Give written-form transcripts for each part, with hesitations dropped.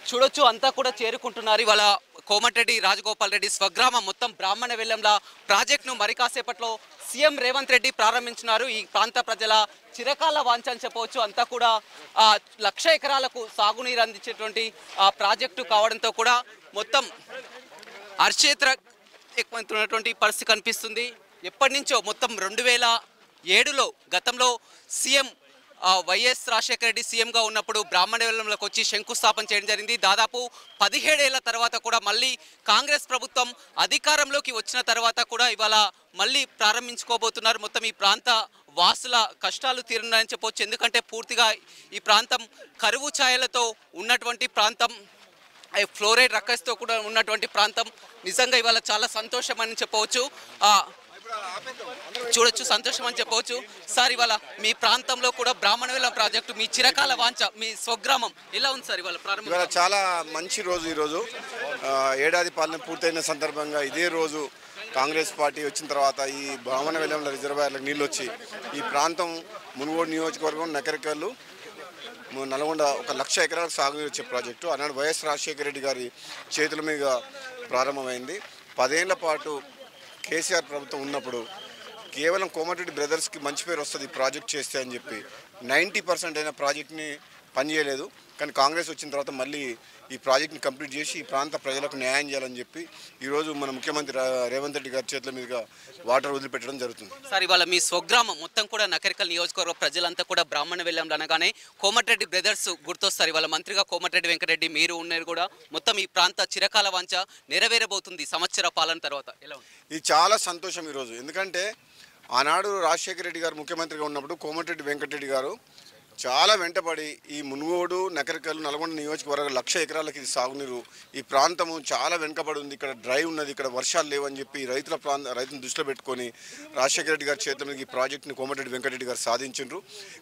చూడొచ్చు అంతా కూడా చేరుకుంటున్నారు. ఇవాళ కోమటిరెడ్డి రాజగోపాల్ రెడ్డి స్వగ్రామం మొత్తం బ్రాహ్మణ వెల్లంలా ప్రాజెక్టును మరి కాసేపట్లో సీఎం రేవంత్ రెడ్డి ప్రారంభించినారు. ఈ ప్రాంత ప్రజల చిరకాల వాంఛ అని చెప్పవచ్చు. అంతా కూడా 1,00,000 ఎకరాలకు సాగునీరు అందించేటువంటి ప్రాజెక్టు కావడంతో కూడా మొత్తం హర్షేత్ర ఎక్కువైనటువంటి పరిస్థితి కనిపిస్తుంది. ఎప్పటి నుంచో మొత్తం 2007లో గతంలో సీఎం వైఎస్ రాజశేఖర రెడ్డి సీఎంగా ఉన్నప్పుడు బ్రాహ్మణ వెల్లంలోకి వచ్చి శంకుస్థాపన చేయడం జరిగింది. దాదాపు 17 ఏళ్ల తర్వాత కూడా మళ్ళీ కాంగ్రెస్ ప్రభుత్వం అధికారంలోకి వచ్చిన తర్వాత కూడా ఇవాళ మళ్ళీ ప్రారంభించుకోబోతున్నారు. మొత్తం ఈ ప్రాంత వాసుల కష్టాలు తీరున్నాయని చెప్పవచ్చు. ఎందుకంటే పూర్తిగా ఈ ప్రాంతం కరువు ఛాయలతో ఉన్నటువంటి ప్రాంతం, ఫ్లోరైడ్ రక్కస్తో కూడా ఉన్నటువంటి ప్రాంతం. నిజంగా ఇవాళ చాలా సంతోషం అని చెప్పవచ్చు. చూడొచ్చు, సంతోషం అని చెప్పవచ్చు. సార్, ఇవాళ మీ ప్రాంతంలో కూడా బ్రాహ్మణ వెల్లం ప్రాజెక్టు మీ చిరకాల వాంఛ, మీ స్వగ్రామం ఎలా ఉంది సార్ ఇవాళ ప్రారంభం? ఇవాళ చాలా మంచి రోజు. ఈరోజు ఏడాది పాలన పూర్తయిన సందర్భంగా ఇదే రోజు కాంగ్రెస్ పార్టీ వచ్చిన తర్వాత ఈ బ్రాహ్మణ వెల్లంల రిజర్వాయర్లకు నీళ్ళు వచ్చి ఈ ప్రాంతం మునుగోడు నియోజకవర్గం నకరికల్లు నల్గొండ 1,00,000 ఎకరాలకు సాగునీరు వచ్చే ప్రాజెక్టు ఆనాడు వైఎస్ రాజశేఖర రెడ్డి గారి చేతుల మీద ప్రారంభమైంది. 10 ఏళ్ల పాటు కేసీఆర్ ప్రభుత్వం ఉన్నప్పుడు కేవలం కోమటిరెడ్డి బ్రదర్స్కి మంచి పేరు వస్తుంది ఈ ప్రాజెక్ట్ చేస్తే అని చెప్పి 90% అయిన ప్రాజెక్ట్ని పనిచేయలేదు. కానీ కాంగ్రెస్ వచ్చిన తర్వాత మళ్ళీ ఈ ప్రాజెక్ట్ని కంప్లీట్ చేసి ఈ ప్రాంత ప్రజలకు న్యాయం చేయాలని చెప్పి ఈరోజు మన ముఖ్యమంత్రి రేవంత్ రెడ్డి గారి చేతుల మీదుగా వాటర్ వదిలిపెట్టడం జరుగుతుంది. సార్, ఇవాళ మీ స్వగ్రామం మొత్తం కూడా నకరికల్ నియోజకవర్గ ప్రజలంతా కూడా బ్రాహ్మణ వెల్లంలో అనగానే కోమటిరెడ్డి బ్రదర్స్ గుర్తొస్తారు. ఇవాళ మంత్రిగా కోమటిరెడ్డి వెంకటరెడ్డి మీరు ఉన్నారు కూడా. మొత్తం ఈ ప్రాంత చిరకాల వాంఛ నెరవేరబోతుంది సంవత్సర పాలన తర్వాత. ఎలా ఉంది? ఇది చాలా సంతోషం ఈరోజు. ఎందుకంటే ఆనాడు రాజశేఖర రెడ్డి గారు ముఖ్యమంత్రిగా ఉన్నప్పుడు కోమటిరెడ్డి వెంకటరెడ్డి గారు చాలా వెంటపడి ఈ మునుగోడు నకరికల్ నల్గొండ నియోజకవర్గం 1,00,000 ఎకరాలకి ఇది సాగునీరు, ఈ ప్రాంతము చాలా వెనుకబడి ఉంది, ఇక్కడ డ్రై ఉన్నది, ఇక్కడ వర్షాలు లేవని చెప్పి రైతులను దృష్టిలో పెట్టుకొని రాజశేఖర రెడ్డి గారి చేతుల మీద ఈ ప్రాజెక్ట్ని కోమటిరెడ్డి వెంకటరెడ్డి గారు సాధించారు.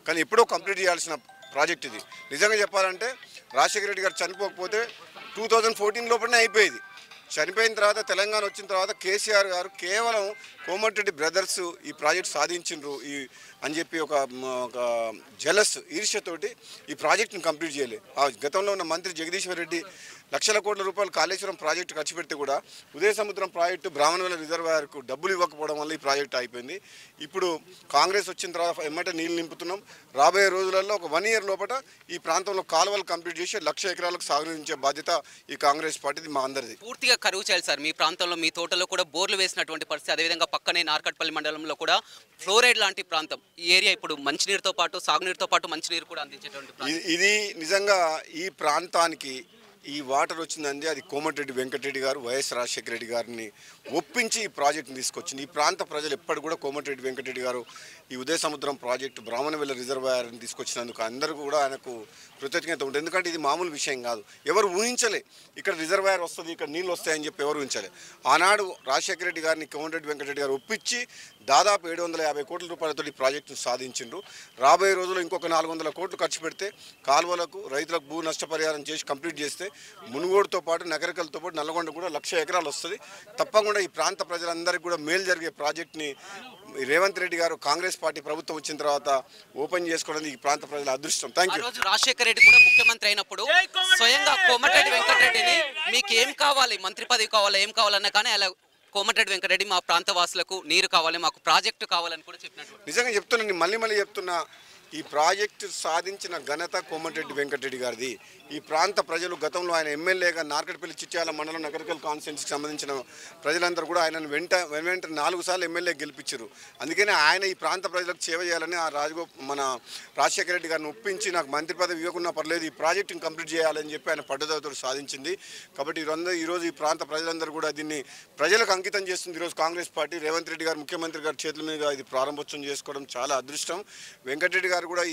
కానీ ఎప్పుడో కంప్లీట్ చేయాల్సిన ప్రాజెక్ట్ ఇది. నిజంగా చెప్పాలంటే రాజశేఖర రెడ్డి గారు చనిపోకపోతే 2014 లోపలనే అయిపోయేది. చనిపోయిన తర్వాత తెలంగాణ వచ్చిన తర్వాత కేసీఆర్ గారు కేవలం కోమటిరెడ్డి బ్రదర్స్ ఈ ప్రాజెక్ట్ సాధించిండ్రు అని చెప్పి ఒక జలస్ ఈర్ష్యతోటి ఈ ప్రాజెక్ట్ని కంప్లీట్ చేయలేదు. ఆ గతంలో ఉన్న మంత్రి జగదీశ్వర్ రెడ్డి లక్షల కోట్ల రూపాయలు కాళేశ్వరం ప్రాజెక్టు ఖర్చు పెడితే కూడా ఉదయ సముద్రం ప్రాజెక్టు బ్రాహ్మణవెల్లం రిజర్వాయర్కు డబ్బులు ఇవ్వకపోవడం వల్ల ఈ ప్రాజెక్టు అయిపోయింది. ఇప్పుడు కాంగ్రెస్ వచ్చిన తర్వాత ఎమ్మటే నీళ్ళు నింపుతున్నాం. రాబోయే రోజులలో ఒక 1 ఇయర్ లోపల ఈ ప్రాంతంలో కాలువలు కంప్లీట్ చేసి 1,00,000 ఎకరాలకు సాగునించే బాధ్యత ఈ కాంగ్రెస్ పార్టీది, మా అందరిది. పూర్తిగా కరువు చేయాలి సార్. మీ ప్రాంతంలో మీ తోటలో కూడా బోర్లు వేసినటువంటి పరిస్థితి, అదేవిధంగా పక్కనే నార్కట్పల్లి మండలంలో కూడా ఫ్లోరైడ్ లాంటి ప్రాంతం. ఈ ఏరియా ఇప్పుడు మంచినీరుతో పాటు సాగునీరుతో పాటు మంచినీరు కూడా అందించేటువంటి ఇది నిజంగా ఈ ప్రాంతానికి ఈ వాటర్ వచ్చిందండి. అది కోమటిరెడ్డి వెంకటరెడ్డి గారు వైఎస్ రాజశేఖర రెడ్డి గారిని ఒప్పించి ఈ ప్రాజెక్టుని తీసుకొచ్చింది. ఈ ప్రాంత ప్రజలు ఎప్పటికి కూడా కోమటిరెడ్డి వెంకటరెడ్డి గారు ఈ ఉదయ సముద్రం ప్రాజెక్టు బ్రాహ్మణవెల్ల రిజర్వాయర్ని తీసుకొచ్చినందుకు అందరూ కూడా ఆయనకు కృతజ్ఞత ఉంటుంది. ఎందుకంటే ఇది మామూలు విషయం కాదు. ఎవరు ఊహించలే ఇక్కడ రిజర్వాయర్ వస్తుంది, ఇక్కడ నీళ్ళు వస్తాయని చెప్పి ఎవరు ఊహించలే. ఆనాడు రాజశేఖర రెడ్డి గారిని కోమటిరెడ్డి వెంకటరెడ్డి గారు ఒప్పించి దాదాపు 750 కోట్ల రూపాయలతో ఈ ప్రాజెక్టును సాధించిండ్రు. రాబోయే రోజుల్లో ఇంకొక 400 కోట్లు ఖర్చు పెడితే కాలువలకు రైతులకు భూ నష్టపరిహారం చేసి కంప్లీట్ చేస్తే మునుగోడుతో పాటు నగరికలతో పాటు నల్గొండ కూడా 1,00,000 ఎకరాలు వస్తుంది. తప్పకుండా ఈ ప్రాంత ప్రజలందరికీ కూడా మేలు జరిగే ప్రాజెక్ట్ని రేవంత్ రెడ్డి గారు కాంగ్రెస్ పార్టీ ప్రభుత్వం వచ్చిన తర్వాత ఓపెన్ చేసుకోవడం ఈ ప్రాంత ప్రజల అదృష్టం. Thank you. రాజశేఖర రెడ్డి కూడా ముఖ్యమంత్రి అయినప్పుడు స్వయంగా కోమటిరెడ్డి వెంకటరెడ్డిని మీకు ఏం కావాలి, మంత్రి పదవి కావాలా, ఏం కావాలన్నా కానీ అలా కోమటిరెడ్డి వెంకటరెడ్డి మా ప్రాంత వాసులకు నీరు కావాలి, మాకు ప్రాజెక్టు కావాలని కూడా చెప్పినట్టు. నిజంగా చెప్తున్నాను, మళ్ళీ చెప్తున్నా, ఈ ప్రాజెక్టు సాధించిన ఘనత కోమటిరెడ్డి వెంకటరెడ్డి గారిది. ఈ ప్రాంత ప్రజలు గతంలో ఆయన ఎమ్మెల్యేగా నార్కట్పల్లి చిట్యాల మండలం నగరికల్ కాన్స్టిట్యున్సీకి సంబంధించిన ప్రజలందరూ కూడా ఆయనను వెంట 4 సార్లు ఎమ్మెల్యే గెలిపించారు. అందుకనే ఆయన ఈ ప్రాంత ప్రజలకు సేవ చేయాలని మన రాజశేఖర రెడ్డి గారిని ఒప్పించి నాకు మంత్రి పదవి ఇవ్వకున్నా పర్లేదు ఈ ప్రాజెక్టుని కంప్లీట్ చేయాలని చెప్పి ఆయన పట్టుదలతో సాధించింది. కాబట్టి ఈరోజు ఈ ప్రాంత ప్రజలందరూ కూడా దీన్ని ప్రజలకు అంకితం చేస్తుంది. ఈరోజు కాంగ్రెస్ పార్టీ రేవంత్ రెడ్డి గారు ముఖ్యమంత్రి గారి చేతుల మీద ఇది ప్రారంభోత్సవం చేసుకోవడం చాలా అదృష్టం. వెంకటరెడ్డి గారు కూడా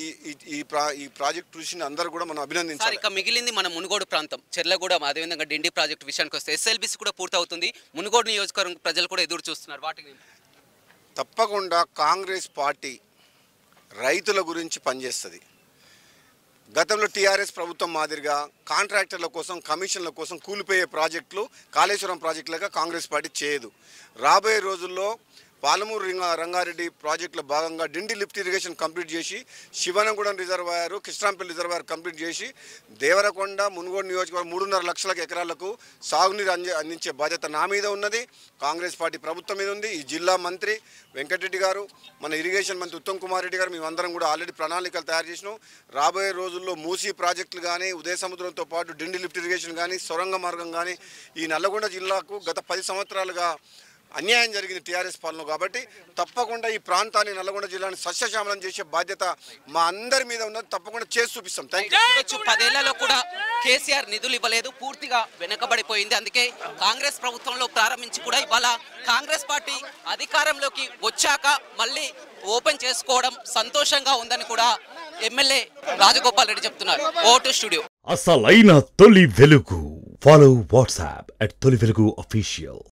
ఈ ప్రాజెక్ట్ చూసి అందరూ కూడా మనం అభినందించాలి. మిగిలింది మన మునుగోడు ప్రాంతం, చెర్లగూడ, అదేవిధంగా డిండి ప్రాజెక్టు విషయానికి వస్తే ఎస్ఎల్బిసి కూడా పూర్తవుతుంది. మునుగోడు నియోజకవర్గం ప్రజలు కూడా ఎదురు చూస్తున్నారు. వాటికి తప్పకుండా కాంగ్రెస్ పార్టీ రైతుల గురించి పనిచేస్తుంది. గతంలో టీఆర్ఎస్ ప్రభుత్వం మాదిరిగా కాంట్రాక్టర్ల కోసం, కమిషన్ల కోసం కూలిపోయే ప్రాజెక్టులు కాళేశ్వరం ప్రాజెక్టులుగా కాంగ్రెస్ పార్టీ చేయదు. రాబోయే రోజుల్లో పాలమూరు రంగారెడ్డి ప్రాజెక్టులో భాగంగా డిండి లిఫ్ట్ ఇరిగేషన్ కంప్లీట్ చేసి శివనంగూడెం రిజర్వాయర్, కృష్ణాంపల్లి రిజర్వాయర్ కంప్లీట్ చేసి దేవరకొండ, మునుగోడు నియోజకవర్గం 3.5 లక్షల ఎకరాలకు సాగునీరు అందించే బాధ్యత నా మీద ఉన్నది, కాంగ్రెస్ పార్టీ ప్రభుత్వం మీద ఉంది. ఈ జిల్లా మంత్రి వెంకటరెడ్డి గారు, మన ఇరిగేషన్ మంత్రి ఉత్తమ్ కుమార్ రెడ్డి గారు మేమందరం కూడా ఆల్రెడీ ప్రణాళికలు తయారు చేసినాం. రాబోయే రోజుల్లో మూసీ ప్రాజెక్టులు కానీ, ఉదయ సముద్రంతో పాటు డిండి లిఫ్ట్ ఇరిగేషన్ కానీ, సొరంగ మార్గం కానీ, ఈ నల్లగొండ జిల్లాకు గత 10 సంవత్సరాలుగా అన్యాయం జరిగింది టీఆర్ఎస్ పాలన. కాబట్టి తప్పకుండా ఈ ప్రాంతాన్ని, నల్లగొండ జిల్లాని సస్యశ్యామలం చేసే బాధ్యత మా అందరి మీద ఉన్నది. తప్పకుండా చేసి చూపిస్తాం. Thank you. 10 ఏళ్లలో కూడా కేసీఆర్ నిధులు ఇవ్వలేదు, పూర్తిగా వెనుకబడిపోయింది. అందుకే కాంగ్రెస్ ప్రభుత్వంలో ప్రారంభించి కూడా ఇవాళ కాంగ్రెస్ పార్టీ అధికారంలోకి వచ్చాక మళ్ళీ ఓపెన్ చేసుకోవడం సంతోషంగా ఉందని కూడా ఎమ్మెల్యే రాజగోపాల్ రెడ్డి చెప్తున్నారు. Vote studio. అసలైన తొలి వెలుగు. ఫాలో వాట్సాప్ @తొలి వెలుగు official.